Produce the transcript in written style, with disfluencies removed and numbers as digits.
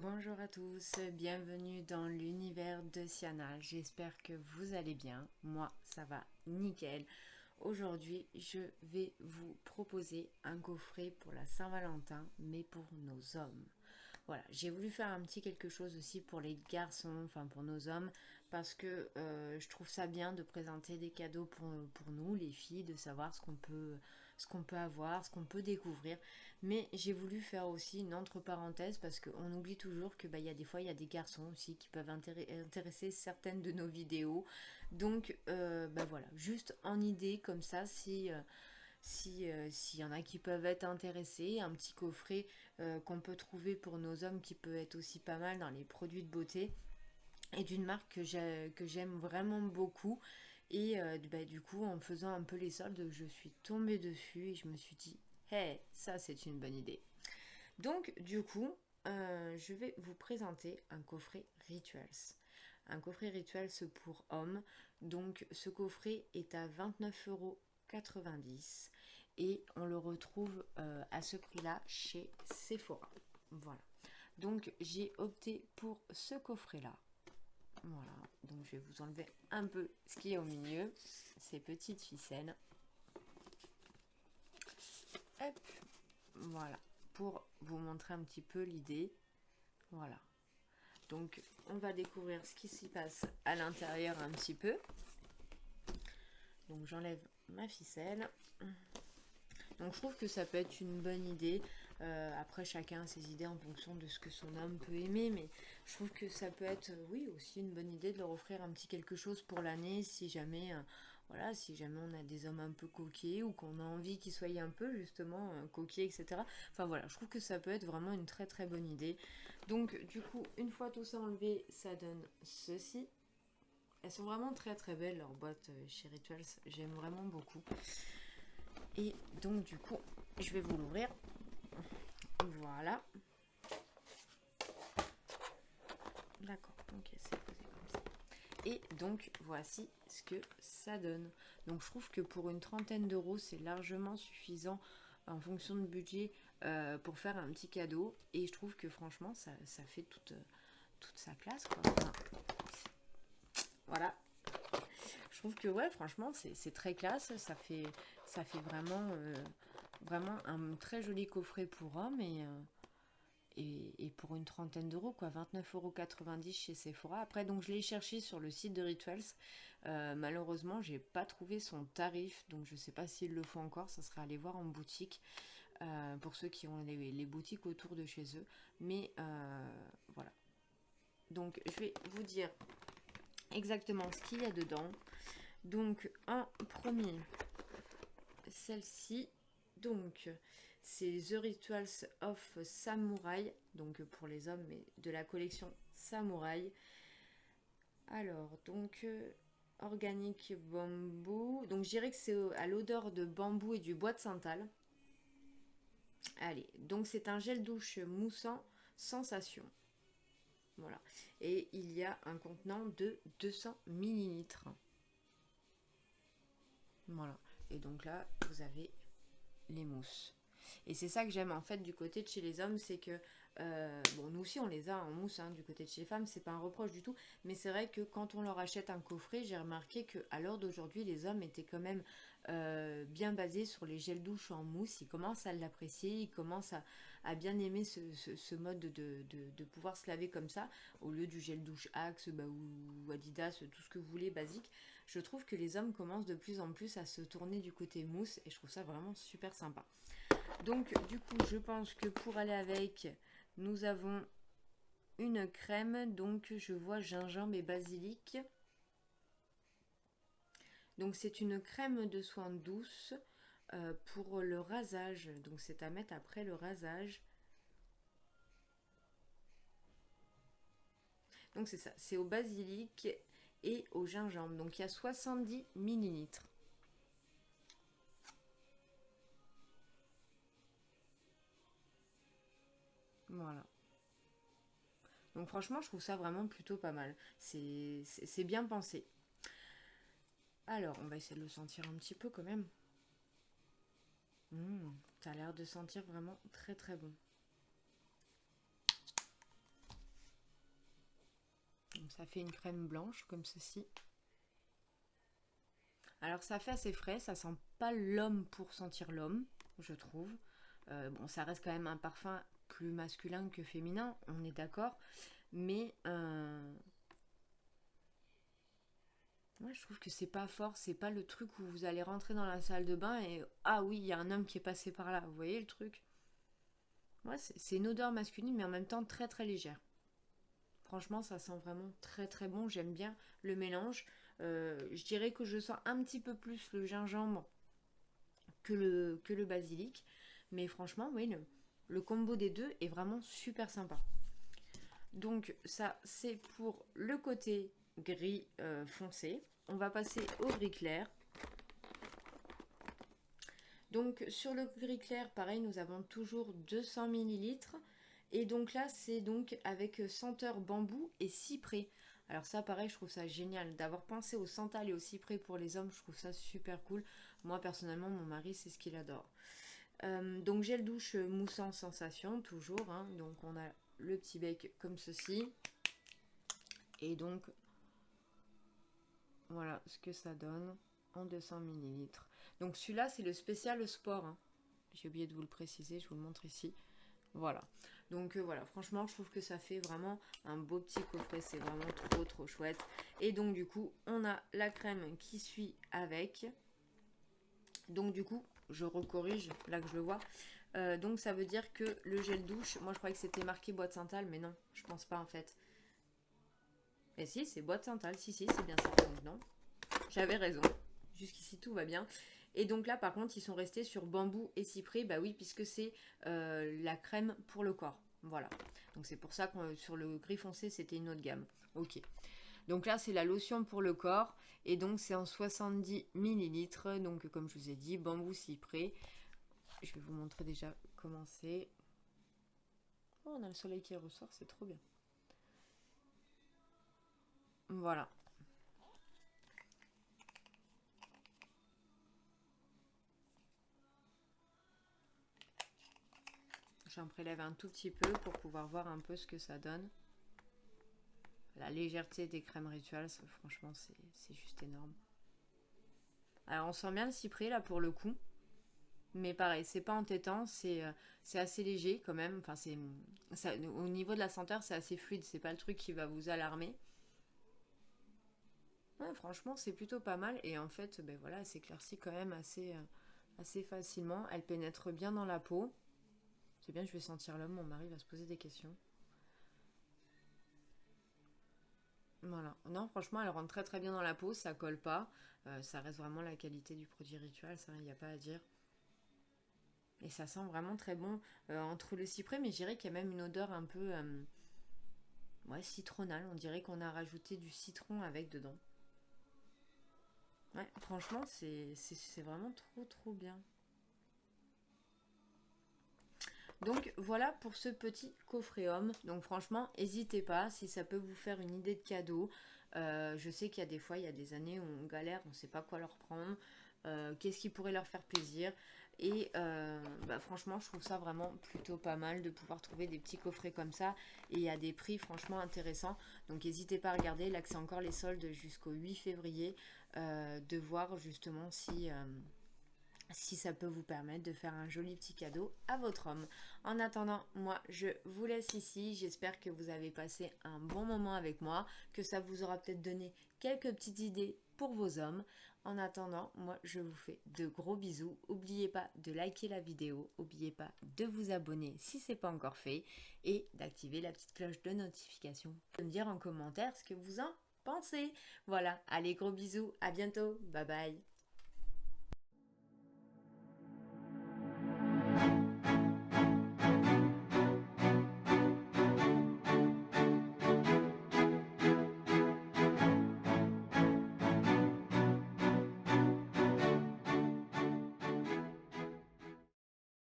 Bonjour à tous, bienvenue dans l'univers de Siana. J'espère que vous allez bien. Moi, ça va nickel. Aujourd'hui, je vais vous proposer un coffret pour la Saint-Valentin, mais pour nos hommes. Voilà, j'ai voulu faire un petit quelque chose aussi pour les garçons, enfin pour nos hommes, parce que je trouve ça bien de présenter des cadeaux pour nous, les filles, de savoir ce qu'on peut avoir, ce qu'on peut découvrir. Mais j'ai voulu faire aussi une entre parenthèses parce qu'on oublie toujours que y a des fois il y a des garçons aussi qui peuvent intéresser certaines de nos vidéos. Donc voilà, juste en idée comme ça, s'il y en a qui peuvent être intéressés, un petit coffret qu'on peut trouver pour nos hommes qui peut être aussi pas mal dans les produits de beauté et d'une marque que j'aime vraiment beaucoup. Et du coup, en faisant un peu les soldes, je suis tombée dessus et je me suis dit, hey, ça c'est une bonne idée. Donc, du coup, je vais vous présenter un coffret Rituals. Un coffret Rituals pour hommes. Donc, ce coffret est à 29,90 € et on le retrouve à ce prix-là chez Sephora. Voilà. Donc, j'ai opté pour ce coffret-là. Voilà. Donc, je vais vous enlever un peu ce qui est au milieu, ces petites ficelles. Hop. Voilà. Pour vous montrer un petit peu l'idée. Voilà. Donc, on va découvrir ce qui s'y passe à l'intérieur un petit peu. Donc, j'enlève ma ficelle. Donc, je trouve que ça peut être une bonne idée. Après, chacun a ses idées en fonction de ce que son homme peut aimer. Mais je trouve que ça peut être, oui, aussi une bonne idée de leur offrir un petit quelque chose pour l'année si jamais... voilà, si jamais on a des hommes un peu coquets ou qu'on a envie qu'ils soient un peu justement coquets, etc. Enfin voilà, je trouve que ça peut être vraiment une très très bonne idée. Donc du coup, une fois tout ça enlevé, ça donne ceci. Elles sont vraiment très très belles leurs boîtes chez Rituals, j'aime vraiment beaucoup. Et donc du coup, je vais vous l'ouvrir. Voilà. D'accord, ok, c'est posé comme ça. Et donc voici ce que ça donne. Donc je trouve que pour une trentaine d'euros, c'est largement suffisant en fonction de budget pour faire un petit cadeau. Et je trouve que franchement, ça fait toute sa classe, quoi. Enfin, voilà. Je trouve que ouais, franchement, c'est très classe. Ça fait vraiment un très joli coffret pour hommes et pour une trentaine d'euros, quoi, 29,90 € chez Sephora. Après, donc je l'ai cherché sur le site de Rituals. Malheureusement, j'ai pas trouvé son tarif, donc je sais pas s'ils le font encore. Ça serait aller voir en boutique pour ceux qui ont les boutiques autour de chez eux. Mais voilà. Donc, je vais vous dire exactement ce qu'il y a dedans. Donc, en premier, celle-ci. Donc, c'est The Rituals of Samurai, donc pour les hommes, mais de la collection Samurai. Alors, donc, organique bambou. Donc, je dirais que c'est à l'odeur de bambou et du bois de santal. Allez, donc c'est un gel douche moussant sensation. Voilà. Et il y a un contenant de 200 ml. Voilà. Et donc là, vous avez les mousses. Et c'est ça que j'aime en fait du côté de chez les hommes, c'est que bon, nous aussi on les a en mousse, hein, du côté de chez les femmes, c'est pas un reproche du tout, mais c'est vrai que quand on leur achète un coffret, j'ai remarqué que à l'heure d'aujourd'hui, les hommes étaient quand même bien basés sur les gels douche en mousse. Ils commencent à l'apprécier, ils commencent à bien aimer ce mode de pouvoir se laver comme ça, au lieu du gel douche Axe ou Adidas, tout ce que vous voulez, basique. Je trouve que les hommes commencent de plus en plus à se tourner du côté mousse et je trouve ça vraiment super sympa. Donc du coup, je pense que pour aller avec, nous avons une crème. Donc je vois gingembre et basilic. Donc c'est une crème de soins douce pour le rasage. Donc c'est à mettre après le rasage. Donc c'est ça, c'est au basilic et au gingembre. Donc il y a 70 ml. Voilà. Donc franchement, je trouve ça vraiment plutôt pas mal. C'est bien pensé. Alors, on va essayer de le sentir un petit peu quand même. Ça a l'air de sentir vraiment très très bon. ça fait une crème blanche comme ceci. Alors ça fait assez frais, ça sent pas l'homme pour sentir l'homme, je trouve. Bon, ça reste quand même un parfum plus masculin que féminin, on est d'accord. Mais moi je trouve que c'est pas fort, c'est pas le truc où vous allez rentrer dans la salle de bain et ah oui, il y a un homme qui est passé par là, vous voyez le truc? Ouais, c'est une odeur masculine mais en même temps très très légère. Franchement, ça sent vraiment très très bon, j'aime bien le mélange. Je dirais que je sens un petit peu plus le gingembre que le basilic. Mais franchement, oui, le combo des deux est vraiment super sympa. Donc ça, c'est pour le côté gris foncé. On va passer au gris clair. Donc sur le gris clair, pareil, nous avons toujours 200 ml. Et donc là, c'est donc avec senteur bambou et cyprès. Alors ça, pareil, je trouve ça génial. D'avoir pensé au santal et au cyprès pour les hommes, je trouve ça super cool. Moi, personnellement, mon mari, c'est ce qu'il adore. Donc gel douche moussant sensation, toujours. Hein. Donc on a le petit bec comme ceci. Et donc, voilà ce que ça donne en 200 ml. Donc celui-là, c'est le spécial sport. Hein. J'ai oublié de vous le préciser, je vous le montre ici. Voilà. Donc voilà, franchement, je trouve que ça fait vraiment un beau petit coffret. C'est vraiment trop, trop chouette. Et donc du coup, on a la crème qui suit avec. Donc du coup, je recorrige, là que je le vois. Donc ça veut dire que le gel douche, moi je croyais que c'était marqué boîte Santal, mais non, je pense pas en fait. Et si, c'est boîte Santal, si, c'est bien ça. Donc non, j'avais raison. Jusqu'ici, tout va bien. Et donc là, par contre, ils sont restés sur bambou et cyprès. Bah oui, puisque c'est la crème pour le corps. Voilà. Donc c'est pour ça que sur le gris foncé, c'était une autre gamme. Ok. Donc là, c'est la lotion pour le corps. Et donc, c'est en 70 ml. Donc, comme je vous ai dit, bambou cyprès. Je vais vous montrer déjà comment c'est. Oh, on a le soleil qui ressort, c'est trop bien. Voilà. J'en prélève un tout petit peu pour pouvoir voir un peu ce que ça donne. La légèreté des crèmes rituelles, franchement, c'est juste énorme. Alors, on sent bien le cyprès là pour le coup. Mais pareil, c'est pas entêtant, c'est assez léger quand même. Enfin, au niveau de la senteur, c'est assez fluide. C'est pas le truc qui va vous alarmer. Ouais, franchement, c'est plutôt pas mal. Et en fait, ben voilà, elle s'éclaircit quand même assez facilement. Elle pénètre bien dans la peau. C'est bien, je vais sentir l'homme. Mon mari va se poser des questions. Voilà. Non, franchement, elle rentre très très bien dans la peau. Ça colle pas. Ça reste vraiment la qualité du produit rituel. Ça, il n'y a pas à dire. Et ça sent vraiment très bon entre le cyprès, mais je dirais qu'il y a même une odeur un peu ouais, citronnale. On dirait qu'on a rajouté du citron avec dedans. Ouais, franchement, c'est vraiment trop trop bien. Donc voilà pour ce petit coffret homme. Donc franchement, n'hésitez pas si ça peut vous faire une idée de cadeau. Je sais qu'il y a des fois, il y a des années où on galère, on ne sait pas quoi leur prendre. Qu'est-ce qui pourrait leur faire plaisir. Et bah, franchement, je trouve ça vraiment plutôt pas mal de pouvoir trouver des petits coffrets comme ça et à des prix franchement intéressants. Donc n'hésitez pas à regarder, là que c'est encore les soldes jusqu'au 8 février, de voir justement si ça peut vous permettre de faire un joli petit cadeau à votre homme. En attendant, moi je vous laisse ici. J'espère que vous avez passé un bon moment avec moi, que ça vous aura peut-être donné quelques petites idées pour vos hommes. En attendant, moi je vous fais de gros bisous. N'oubliez pas de liker la vidéo, n'oubliez pas de vous abonner si ce n'est pas encore fait et d'activer la petite cloche de notification. De me dire en commentaire ce que vous en pensez. Voilà, allez, gros bisous, à bientôt, bye bye.